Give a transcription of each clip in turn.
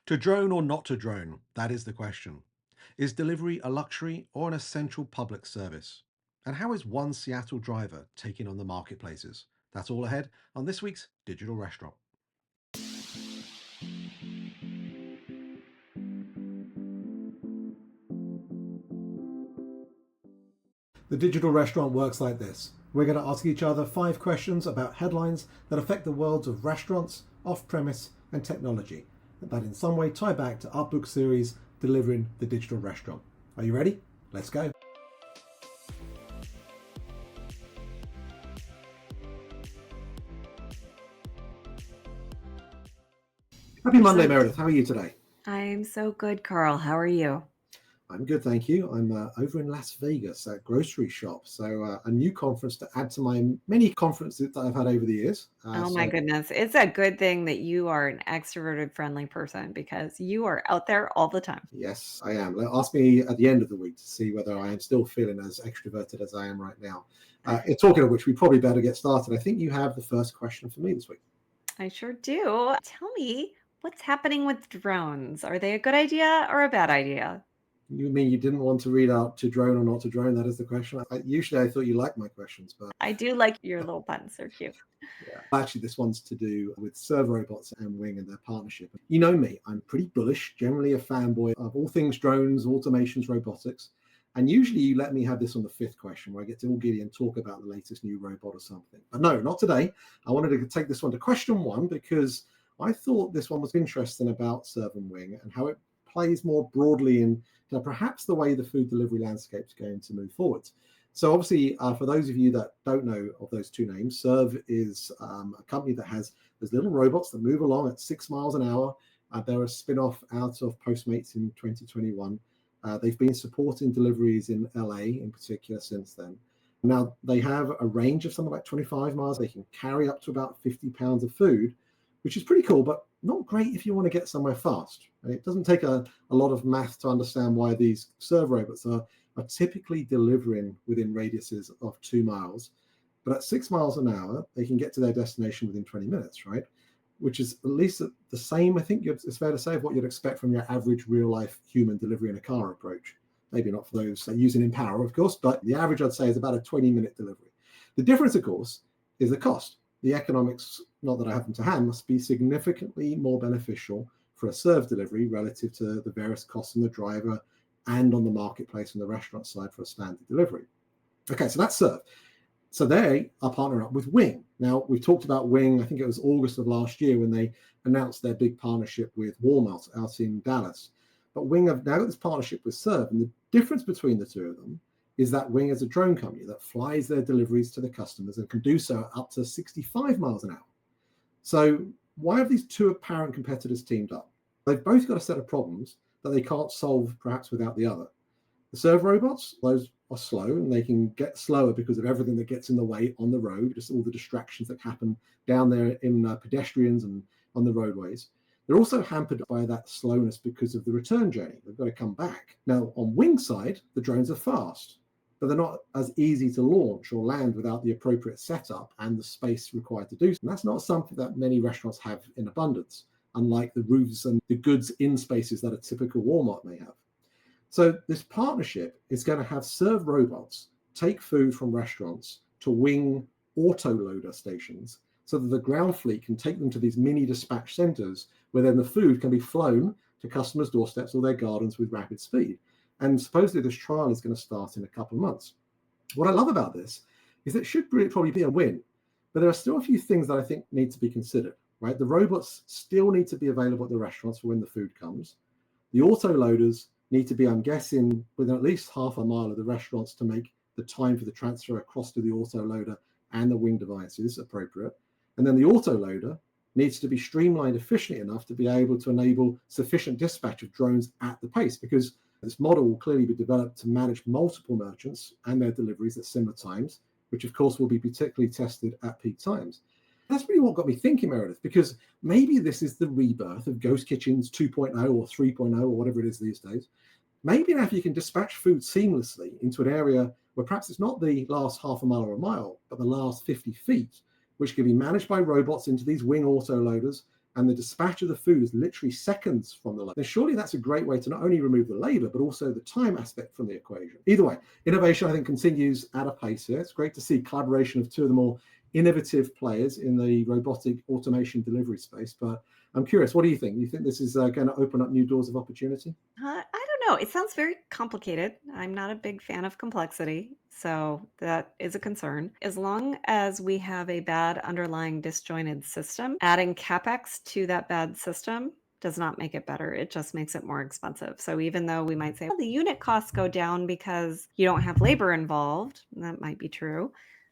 To drone or not to drone? That is the question. Is delivery a luxury or an essential public service? And how is one Seattle driver taking on the marketplaces? That's all ahead on this week's Digital Restaurant. The digital restaurant works like this. We're going to ask each other 5 questions about headlines that affect the worlds of restaurants, off-premise, and technology, that in some way tie back to our book series, Delivering the Digital Restaurant. Are you ready? Let's go. Happy Monday, Excellent. Meredith. How are you today? I'm so good, Carl. How are you? I'm good, thank you. I'm over in Las Vegas at Grocery Shop, so a new conference to add to my many conferences that I've had over the years. Oh my So goodness. It's a good thing that you are an extroverted, friendly person because you are out there all the time. yes, I am. Ask me at the end of the week to see whether I am still feeling as extroverted as I am right now. Talking of which, we probably better get started. I think you have the first question for me this week. I sure do. Tell me what's happening with drones. Are they a good idea or a bad idea? You mean you didn't want to read out to drone or not to drone? That is the question. Usually I thought you liked my questions, but I do like your little puns. They're cute. yeah. Actually, this one's to do with server robots and Wing and their partnership. You know me, I'm pretty bullish, generally a fanboy of all things drones, automations, robotics. And usually you let me have this on the 5th question where I get to all giddy and talk about the latest new robot or something. But no, not today. I wanted to take this one to question 1 because I thought this one was interesting about Serve and Wing and how it plays more broadly in perhaps the way the food delivery landscape is going to move forward. So obviously, for those of you that don't know of those 2 names, Serve is a company that has those little robots that move along at 6 miles an hour. They're a spin-off out of Postmates in 2021. They've been supporting deliveries in LA in particular since then. Now, they have a range of something like 25 miles. They can carry up to about 50 pounds of food, which is pretty cool, but not great if you want to get somewhere fast. Right? It doesn't take a lot of math to understand why these serve robots are typically delivering within radiuses of 2 miles. But at 6 miles an hour, they can get to their destination within 20 minutes, right? Which is at least the same, I think it's fair to say, of what you'd expect from your average real-life human delivery in a car approach. Maybe not for those using in power, of course, but the average, I'd say, is about a 20-minute delivery. The difference, of course, is the cost. The economics, not that I have them to hand, must be significantly more beneficial for a serve delivery relative to the various costs on the driver and on the marketplace and the restaurant side for a standard delivery. Okay, so that's serve. So they are partnering up with Wing. Now, we've talked about Wing, I think it was August of last year when they announced their big partnership with Walmart out in Dallas. But Wing have now got this partnership with Serve. And the difference between the 2 of them is that Wing is a drone company that flies their deliveries to the customers and can do so up to 65 miles an hour. So why have these 2 apparent competitors teamed up? They've both got a set of problems that they can't solve perhaps without the other. The serve robots, those are slow and they can get slower because of everything that gets in the way on the road, just all the distractions that happen down there in pedestrians and on the roadways. They're also hampered by that slowness because of the return journey. They've got to come back. Now, on Wing side, the drones are fast, but they're not as easy to launch or land without the appropriate setup and the space required to do so. And that's not something that many restaurants have in abundance, unlike the roofs and the goods in spaces that a typical Walmart may have. So this partnership is going to have serve robots take food from restaurants to Wing autoloader stations so that the ground fleet can take them to these mini dispatch centers where then the food can be flown to customers' doorsteps or their gardens with rapid speed. And supposedly this trial is going to start in a couple of months. What I love about this is it should probably be a win, but there are still a few things that I think need to be considered, right? The robots still need to be available at the restaurants for when the food comes. The autoloaders need to be, I'm guessing, within at least half a mile of the restaurants to make the time for the transfer across to the autoloader and the Wing devices appropriate. And then the autoloader needs to be streamlined efficiently enough to be able to enable sufficient dispatch of drones at the pace, because this model will clearly be developed to manage multiple merchants and their deliveries at similar times, which of course will be particularly tested at peak times. That's really what got me thinking, Meredith, because maybe this is the rebirth of Ghost Kitchens 2.0 or 3.0 or whatever it is these days. Maybe now if you can dispatch food seamlessly into an area where perhaps it's not the last half a mile or a mile, but the last 50 feet, which can be managed by robots into these Wing autoloaders and the dispatch of the food is literally seconds from the location, then surely that's a great way to not only remove the labor, but also the time aspect from the equation. Either way, innovation, I think, continues at a pace here. It's great to see collaboration of two of the more innovative players in the robotic automation delivery space. But I'm curious, what do you think? You think this is going to open up new doors of opportunity? I don't know. It sounds very complicated. I'm not a big fan of complexity, so that is a concern. As long as we have a bad underlying disjointed system, adding capex to that bad system does not make it better. It just makes it more expensive. So even though we might say, well, the unit costs go down because you don't have labor involved, and that might be true.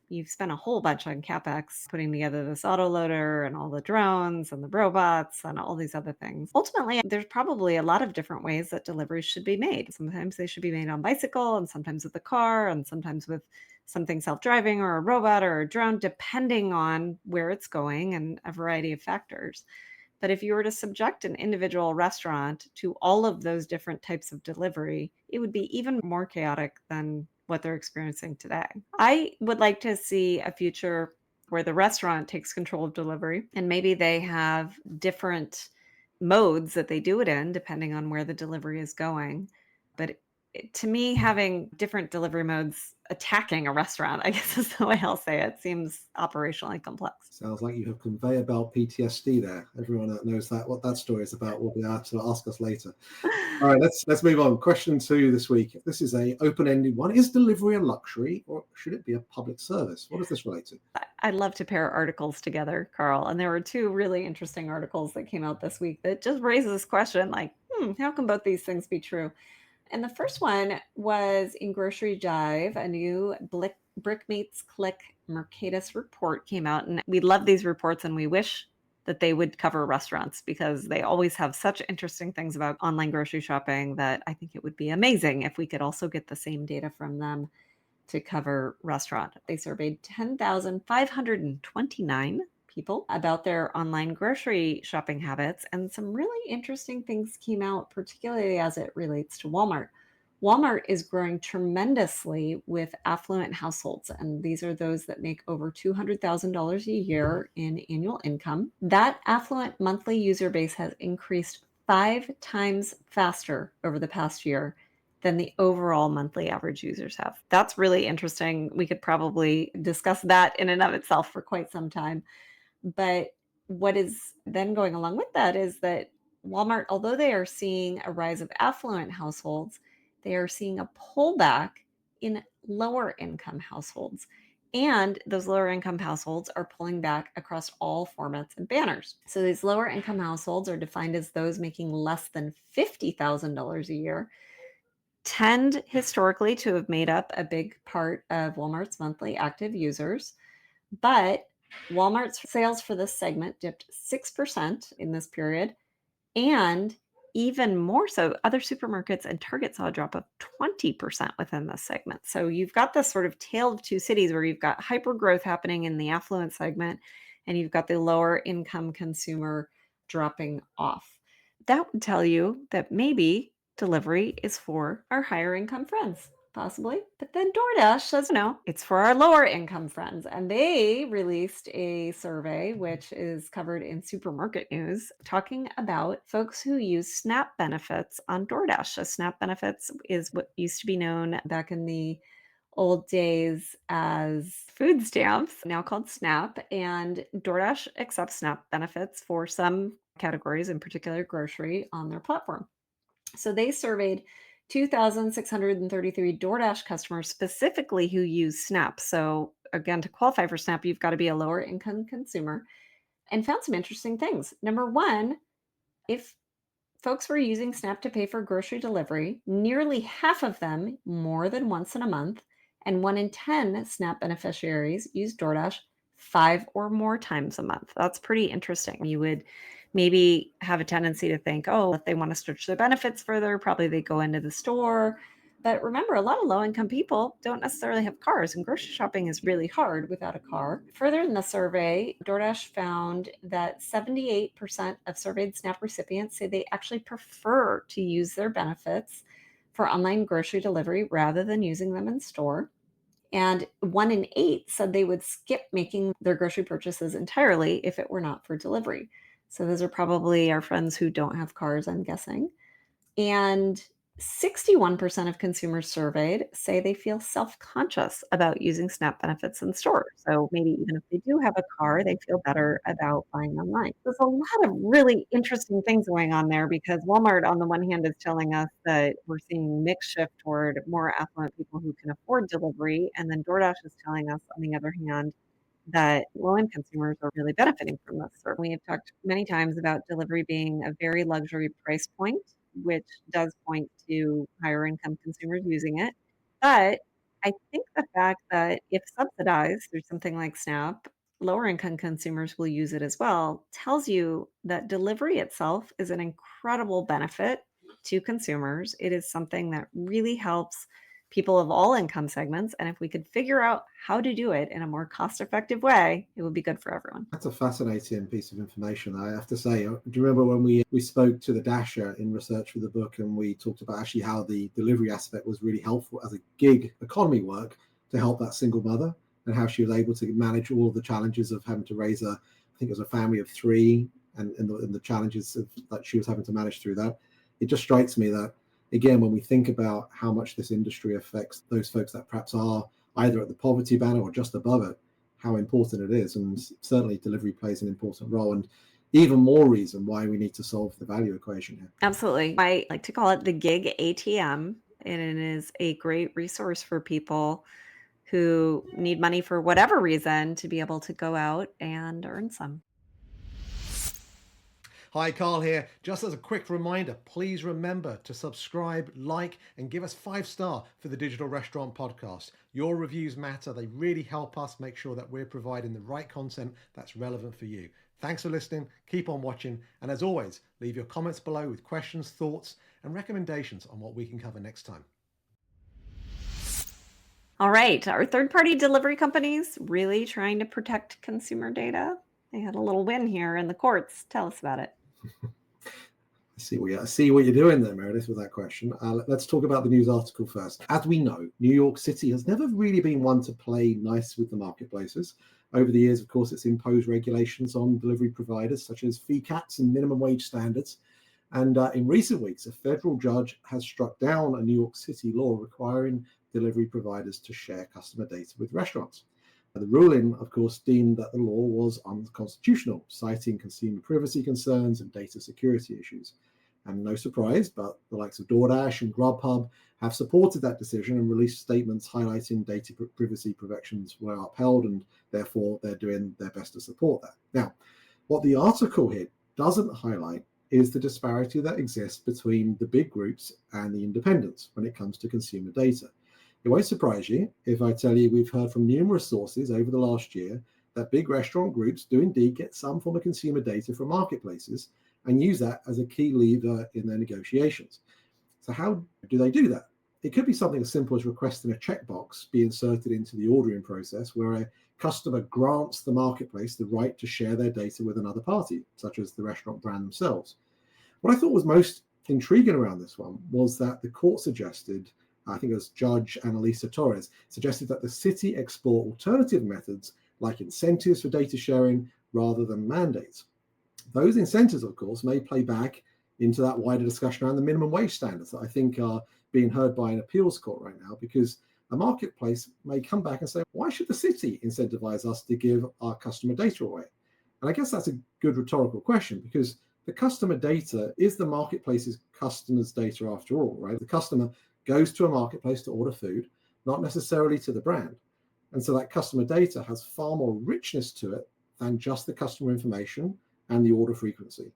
You've spent a whole bunch on capex putting together this autoloader and all the drones and the robots and all these other things. Ultimately, there's probably a lot of different ways that deliveries should be made. Sometimes they should be made on bicycle, and sometimes with a car, and sometimes with something self-driving or a robot or a drone, depending on where it's going and a variety of factors. But if you were to subject an individual restaurant to all of those different types of delivery, it would be even more chaotic than what they're experiencing today. I would like to see a future where the restaurant takes control of delivery and maybe they have different modes that they do it in depending on where the delivery is going. But to me, having different delivery modes attacking a restaurant, I guess is the way I'll say it, seems operationally complex. Sounds like you have conveyor belt PTSD there. Everyone that knows that what that story is about will be able to ask us later. All right, let's move on. Question 2 this week. This is a open-ended one. Is delivery a luxury or should it be a public service? What does this relate to? I love to pair articles together, Carl. And there were two really interesting articles that came out this week that just raises this question like, how can both these things be true? And the first one was in Grocery Jive, a new Brick Meets Click Mercatus report came out. And we love these reports and we wish that they would cover restaurants because they always have such interesting things about online grocery shopping that I think it would be amazing if we could also get the same data from them to cover restaurant. They surveyed 10,529 people about their online grocery shopping habits, and some really interesting things came out, particularly as it relates to Walmart. Walmart is growing tremendously with affluent households, and these are those that make over $200,000 a year in annual income. That affluent monthly user base has increased 5 times faster over the past year than the overall monthly average users have. That's really interesting. We could probably discuss that in and of itself for quite some time. But what is then going along with that is that Walmart, although they are seeing a rise of affluent households, they are seeing a pullback in lower income households. And those lower income households are pulling back across all formats and banners. So these lower income households are defined as those making less than $50,000 a year, tend historically to have made up a big part of Walmart's monthly active users. But Walmart's sales for this segment dipped 6% in this period. And even more so, other supermarkets and Target saw a drop of 20% within this segment. So you've got this sort of tale of two cities where you've got hyper growth happening in the affluent segment and you've got the lower income consumer dropping off. That would tell you that maybe delivery is for our higher income friends. Possibly. But then DoorDash says, no, it's for our lower income friends. And they released a survey, which is covered in Supermarket News, talking about folks who use SNAP benefits on DoorDash. So SNAP benefits is what used to be known back in the old days as food stamps, now called SNAP. And DoorDash accepts SNAP benefits for some categories, in particular grocery, on their platform. So they surveyed 2,633 DoorDash customers specifically who use SNAP. So again, to qualify for SNAP, you've got to be a lower income consumer, and found some interesting things. Number one, if folks were using SNAP to pay for grocery delivery, nearly half of them more than once in a month, and 1 in 10 SNAP beneficiaries use DoorDash 5 or more times a month. That's pretty interesting. You would maybe have a tendency to think, oh, if they want to stretch their benefits further, probably they go into the store. But remember, a lot of low income people don't necessarily have cars, and grocery shopping is really hard without a car. Further in the survey, DoorDash found that 78% of surveyed SNAP recipients say they actually prefer to use their benefits for online grocery delivery rather than using them in store. And 1 in 8 said they would skip making their grocery purchases entirely if it were not for delivery. So those are probably our friends who don't have cars, I'm guessing. And 61% of consumers surveyed say they feel self-conscious about using SNAP benefits in stores. So maybe even if they do have a car, they feel better about buying online. There's a lot of really interesting things going on there because Walmart, on the one hand, is telling us that we're seeing mix shift toward more affluent people who can afford delivery. And then DoorDash is telling us, on the other hand, that low-end consumers are really benefiting from this. So we have talked many times about delivery being a very luxury price point, which does point to higher income consumers using it. But I think the fact that if subsidized through something like SNAP, lower income consumers will use it as well, tells you that delivery itself is an incredible benefit to consumers. It is something that really helps people of all income segments. And if we could figure out how to do it in a more cost effective way, it would be good for everyone. That's a fascinating piece of information, I have to say. Do you remember when we spoke to the Dasher in research for the book, and we talked about actually how the delivery aspect was really helpful as a gig economy work to help that single mother, and how she was able to manage all of the challenges of having to raise I think it was a family of three, and the challenges that she was having to manage through that. It just strikes me that, again, when we think about how much this industry affects those folks that perhaps are either at the poverty banner or just above it, how important it is. And certainly delivery plays an important role, and even more reason why we need to solve the value equation here. Absolutely. I like to call it the gig ATM, and it is a great resource for people who need money for whatever reason to be able to go out and earn some. Hi, Carl here. Just as a quick reminder, please remember to subscribe, like, and give us 5-star for the Digital Restaurant Podcast. Your reviews matter. They really help us make sure that we're providing the right content that's relevant for you. Thanks for listening. Keep on watching. And as always, leave your comments below with questions, thoughts, and recommendations on what we can cover next time. All right. Are third party delivery companies really trying to protect consumer data? They had a little win here in the courts. Tell us about it. I see what you're doing there, Meredith, with that question. Let's talk about the news article first. As we know, New York City has never really been one to play nice with the marketplaces. Over the years, of course, it's imposed regulations on delivery providers, such as fee caps and minimum wage standards. And in recent weeks, a federal judge has struck down a New York City law requiring delivery providers to share customer data with restaurants. The ruling, of course, deemed that the law was unconstitutional, citing consumer privacy concerns and data security issues. And no surprise, but the likes of DoorDash and Grubhub have supported that decision and released statements highlighting data privacy protections were upheld, and therefore they're doing their best to support that. Now, what the article here doesn't highlight is the disparity that exists between the big groups and the independents when it comes to consumer data. It won't surprise you if I tell you we've heard from numerous sources over the last year that big restaurant groups do indeed get some form of consumer data from marketplaces and use that as a key lever in their negotiations. So how do they do that? It could be something as simple as requesting a checkbox be inserted into the ordering process where a customer grants the marketplace the right to share their data with another party, such as the restaurant brand themselves. What I thought was most intriguing around this one was that the court suggested, I think it was Judge Annalisa Torres, suggested that the city explore alternative methods like incentives for data sharing rather than mandates. Those incentives, of course, may play back into that wider discussion around the minimum wage standards that I think are being heard by an appeals court right now, because a marketplace may come back and say, why should the city incentivize us to give our customer data away? And I guess that's a good rhetorical question, because the customer data is the marketplace's customers' data after all, right? The customer goes to a marketplace to order food, not necessarily to the brand. And so that customer data has far more richness to it than just the customer information and the order frequency.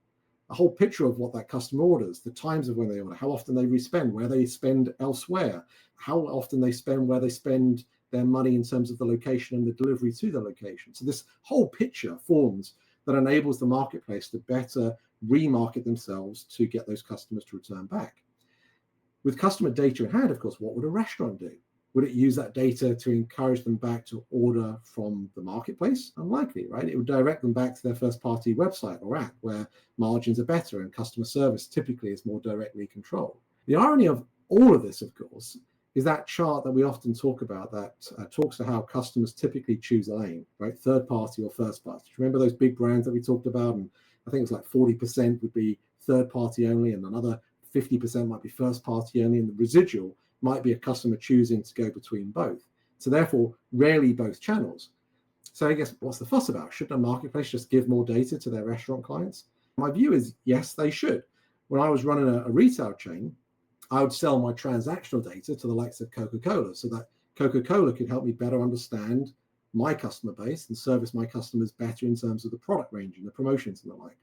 A whole picture of what that customer orders, the times of when they order, how often they respend, where they spend elsewhere, how often they spend where they spend their money in terms of the location and the delivery to the location. So this whole picture forms that enables the marketplace to better remarket themselves to get those customers to return back. With customer data in hand, of course, what would a restaurant do? Would it use that data to encourage them back to order from the marketplace? Unlikely, right? It would direct them back to their first-party website or app where margins are better and customer service typically is more directly controlled. The irony of all of this, of course, is that chart that we often talk about that talks to how customers typically choose a lane, right? Third party or first party. Remember those big brands that we talked about, and I think it's like 40% would be third party only, and another 50% might be first party only, and the residual might be a customer choosing to go between both. So therefore, rarely both channels. So I guess what's the fuss about? Shouldn't a marketplace just give more data to their restaurant clients? My view is yes, they should. When I was running a retail chain, I would sell my transactional data to the likes of Coca-Cola so that Coca-Cola could help me better understand my customer base and service my customers better in terms of the product range and the promotions and the like.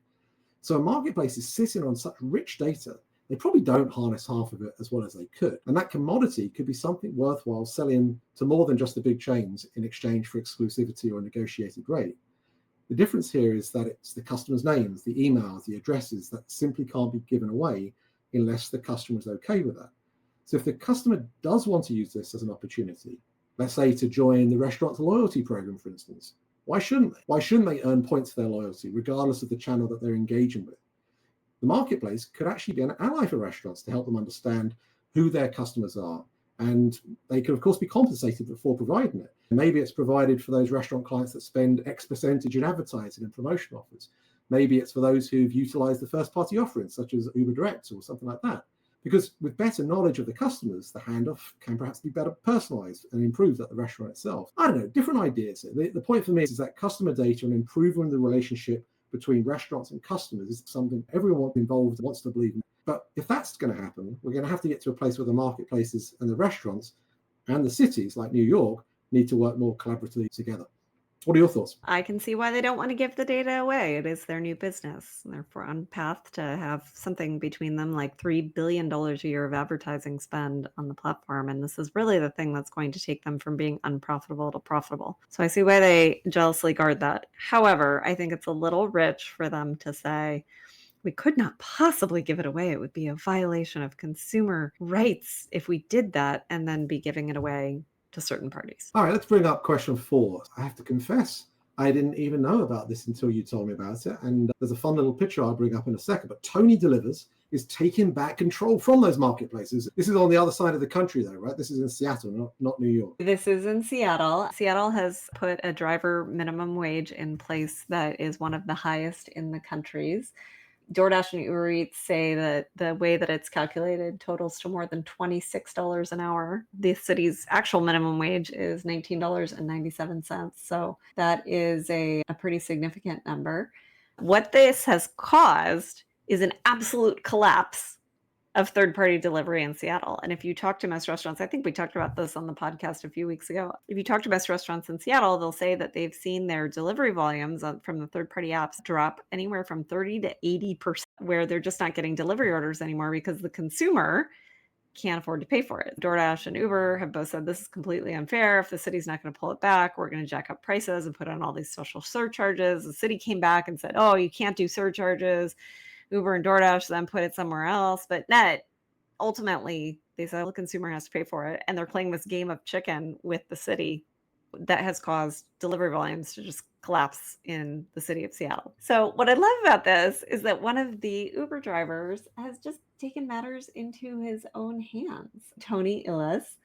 So a marketplace is sitting on such rich data, they probably don't harness half of it as well as they could. And that commodity could be something worthwhile selling to more than just the big chains in exchange for exclusivity or a negotiated rate. The difference here is that it's the customer's names, the emails, the addresses that simply can't be given away unless the customer is okay with that. So if the customer does want to use this as an opportunity, let's say to join the restaurant's loyalty program, for instance, why shouldn't they? Why shouldn't they earn points for their loyalty, regardless of the channel that they're engaging with? The marketplace could actually be an ally for restaurants to help them understand who their customers are. And they could, of course, be compensated for providing it. Maybe it's provided for those restaurant clients that spend X percentage in advertising and promotion offers. Maybe it's for those who've utilized the first-party offerings, such as Uber Direct or something like that. Because with better knowledge of the customers, the handoff can perhaps be better personalized and improved at the restaurant itself. I don't know, different ideas. The point for me is that customer data and improving the relationship between restaurants and customers is something everyone involved wants to believe in. But if that's going to happen, we're going to have to get to a place where the marketplaces and the restaurants and the cities like New York need to work more collaboratively together. What are your thoughts? I can see why they don't want to give the data away. It is their new business. They're on path to have something between them like $3 billion a year of advertising spend on the platform. And this is really the thing that's going to take them from being unprofitable to profitable. So I see why they jealously guard that. However, I think it's a little rich for them to say, we could not possibly give it away. It would be a violation of consumer rights if we did that and then be giving it away to certain parties. All right, let's bring up question 4. I have to confess, I didn't even know about this until you told me about it. And there's a fun little picture I'll bring up in a second. But Tony Delivers is taking back control from those marketplaces. This is on the other side of the country, though, right? This is in Seattle, not New York. This is in Seattle. Seattle has put a driver minimum wage in place that is one of the highest in the countries. DoorDash and UberEats say that the way that it's calculated totals to more than $26 an hour. The city's actual minimum wage is $19.97. So that is a pretty significant number. What this has caused is an absolute collapse of third-party delivery in Seattle. And if you talk to most restaurants, I think we talked about this on the podcast a few weeks ago. If you talk to most restaurants in Seattle, they'll say that they've seen their delivery volumes from the third-party apps drop anywhere from 30 to 80%, where they're just not getting delivery orders anymore because the consumer can't afford to pay for it. DoorDash and Uber have both said this is completely unfair. If the city's not going to pull it back, we're going to jack up prices and put on all these social surcharges. The city came back and said, oh, you can't do surcharges. Uber and DoorDash then put it somewhere else. But ultimately, they said the consumer has to pay for it. And they're playing this game of chicken with the city that has caused delivery volumes to just collapse in the city of Seattle. So what I love about this is that one of the Uber drivers has just taken matters into his own hands. Tony Illis,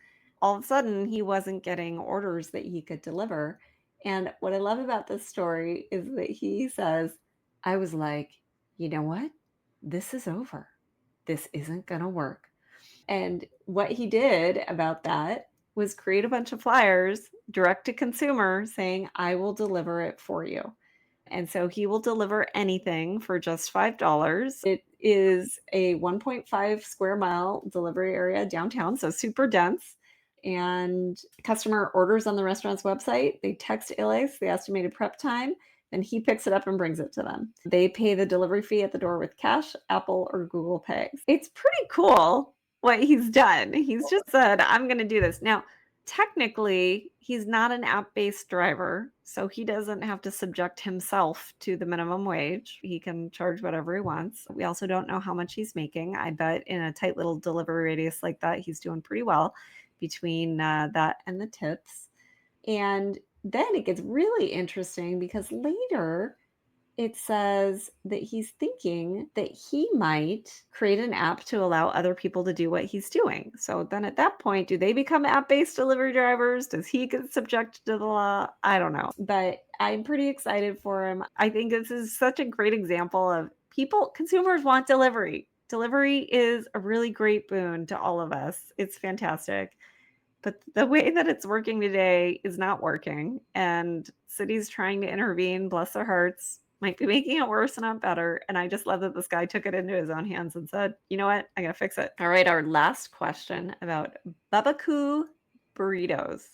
all of a sudden, he wasn't getting orders that he could deliver. And what I love about this story is that he says, I was like, you know what? This is over. This isn't going to work. And what he did about that was create a bunch of flyers direct to consumer saying, I will deliver it for you. And so he will deliver anything for just $5. It is a 1.5 square mile delivery area downtown, so super dense. And customer orders on the restaurant's website. They text Illis the estimated prep time, and he picks it up and brings it to them. They pay the delivery fee at the door with cash, Apple, or Google Pay. It's pretty cool what he's done. He's just said, I'm going to do this. Now, technically, he's not an app-based driver, so he doesn't have to subject himself to the minimum wage. He can charge whatever he wants. We also don't know how much he's making. I bet in a tight little delivery radius like that, he's doing pretty well between that and the tips. And then it gets really interesting because later it says that he's thinking that he might create an app to allow other people to do what he's doing. So then at that point, do they become app-based delivery drivers? Does he get subjected to the law? I don't know. But I'm pretty excited for him. I think this is such a great example of consumers want delivery. Delivery is a really great boon to all of us. It's fantastic. But the way that it's working today is not working, and cities trying to intervene, bless their hearts, might be making it worse, not better. And I just love that this guy took it into his own hands and said, "You know what? I gotta fix it." All right, our last question about Bubbakoo burritos.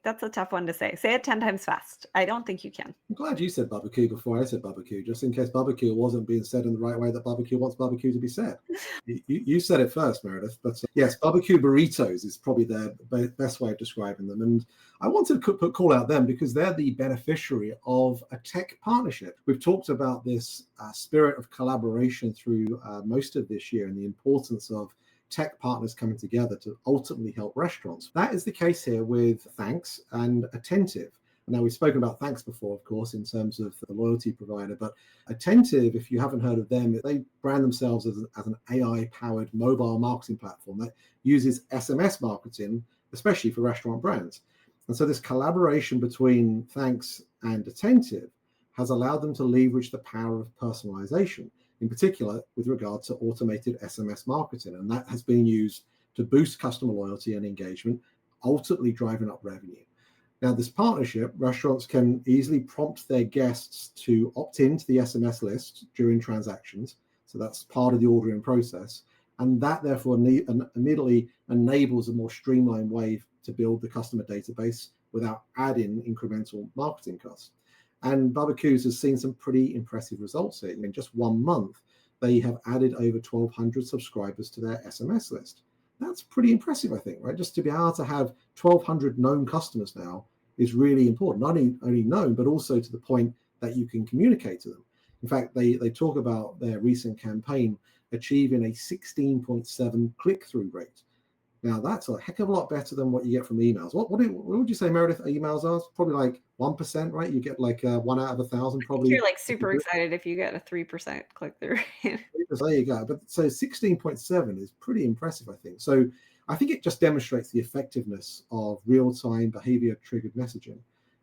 That's a tough one to say. Say it 10 times fast. I don't think you can. I'm glad you said Bubbakoo before I said Bubbakoo, just in case Bubbakoo wasn't being said in the right way that Bubbakoo wants Bubbakoo to be said. You said it first, Meredith, but yes, Bubbakoo burritos is probably the best way of describing them. And I wanted to call out them because they're the beneficiary of a tech partnership. We've talked about this spirit of collaboration through most of this year and the importance of tech partners coming together to ultimately help restaurants. That is the case here with Thanks and Attentive. Now, we've spoken about Thanks before, of course, in terms of the loyalty provider, but Attentive, if you haven't heard of them, they brand themselves as an AI-powered mobile marketing platform that uses SMS marketing, especially for restaurant brands. And so this collaboration between Thanks and Attentive has allowed them to leverage the power of personalization, in particular with regard to automated SMS marketing. And that has been used to boost customer loyalty and engagement, ultimately driving up revenue. Now, this partnership, restaurants can easily prompt their guests to opt into the SMS list during transactions. So that's part of the ordering process. And that therefore immediately enables a more streamlined way to build the customer database without adding incremental marketing costs. And Bubbakoo's has seen some pretty impressive results here. In just 1 month, they have added over 1,200 subscribers to their SMS list. That's pretty impressive, I think, right? Just to be able to have 1,200 known customers now is really important. Not only known, but also to the point that you can communicate to them. In fact, they talk about their recent campaign achieving a 16.7 click-through rate. Now, that's a heck of a lot better than what you get from emails. What would you say, Meredith, emails are? Probably like 1%, right? You get like 1 out of 1,000 probably. You're like super excited if you get a 3% click-through rate. There you go. But so 16.7 is pretty impressive, I think. So I think it just demonstrates the effectiveness of real-time behavior-triggered messaging.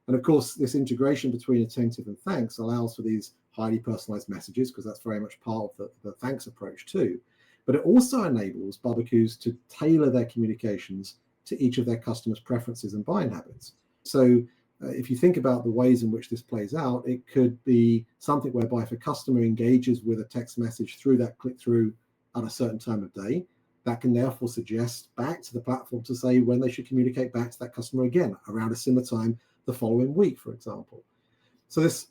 And of course, this integration between Attentive and Thanks allows for these highly personalized messages, because that's very much part of the Thanks approach too. But it also enables Bubbakoo's to tailor their communications to each of their customers' preferences and buying habits. So if you think about the ways in which this plays out, it could be something whereby if a customer engages with a text message through that click-through at a certain time of day, that can therefore suggest back to the platform to say when they should communicate back to that customer again around a similar time the following week, for example. So this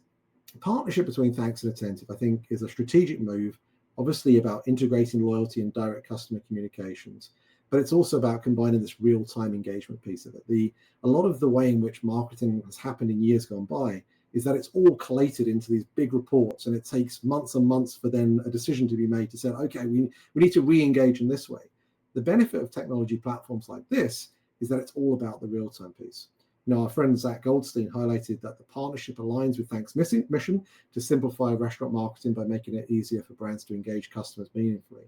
partnership between Thanks and Attentive, I think, is a strategic move, obviously about integrating loyalty and direct customer communications, but it's also about combining this real-time engagement piece of it. A lot of the way in which marketing has happened in years gone by is that it's all collated into these big reports, and it takes months and months for then a decision to be made to say, okay, we need to re-engage in this way. The benefit of technology platforms like this is that it's all about the real-time piece. Our friend Zach Goldstein highlighted that the partnership aligns with Thanks' mission to simplify restaurant marketing by making it easier for brands to engage customers meaningfully.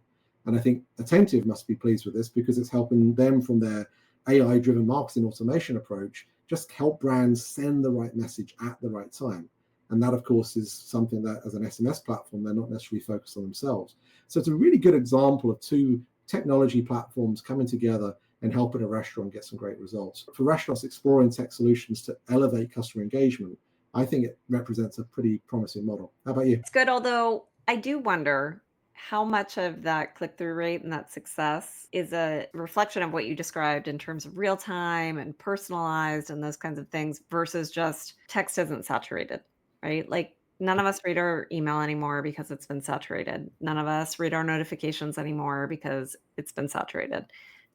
And I think Attentive must be pleased with this because it's helping them from their AI-driven marketing automation approach just help brands send the right message at the right time. And that, of course, is something that as an SMS platform, they're not necessarily focused on themselves. So it's a really good example of two technology platforms coming together and helping a restaurant get some great results. For restaurants exploring tech solutions to elevate customer engagement, I think it represents a pretty promising model. How about you? It's good, although I do wonder how much of that click-through rate and that success is a reflection of what you described in terms of real time and personalized and those kinds of things versus just text isn't saturated, right? Like none of us read our email anymore because it's been saturated. None of us read our notifications anymore because it's been saturated.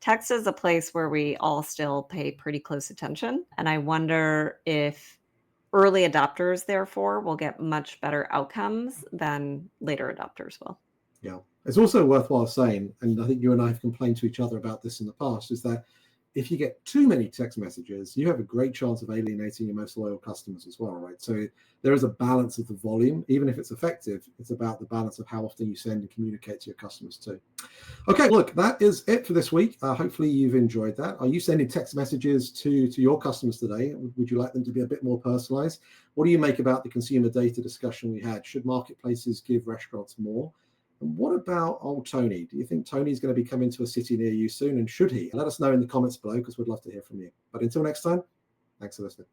Text is a place where we all still pay pretty close attention. And I wonder if early adopters, therefore, will get much better outcomes than later adopters will. Yeah. It's also worthwhile saying, and I think you and I have complained to each other about this in the past, is that if you get too many text messages, you have a great chance of alienating your most loyal customers as well, right? So there is a balance of the volume. Even if it's effective, it's about the balance of how often you send and communicate to your customers too. Okay, look, that is it for this week. Hopefully you've enjoyed that. Are you sending text messages to your customers today? Would you like them to be a bit more personalized? What do you make about the consumer data discussion we had? Should marketplaces give restaurants more? And what about old Tony? Do you think Tony's going to be coming to a city near you soon? And should he? Let us know in the comments below, because we'd love to hear from you. But until next time, thanks for listening.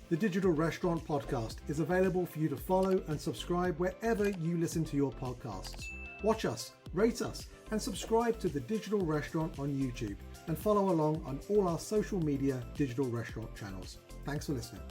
The Digital Restaurant Podcast is available for you to follow and subscribe wherever you listen to your podcasts. Watch us, rate us, and subscribe to The Digital Restaurant on YouTube, and follow along on all our social media digital restaurant channels. Thanks for listening.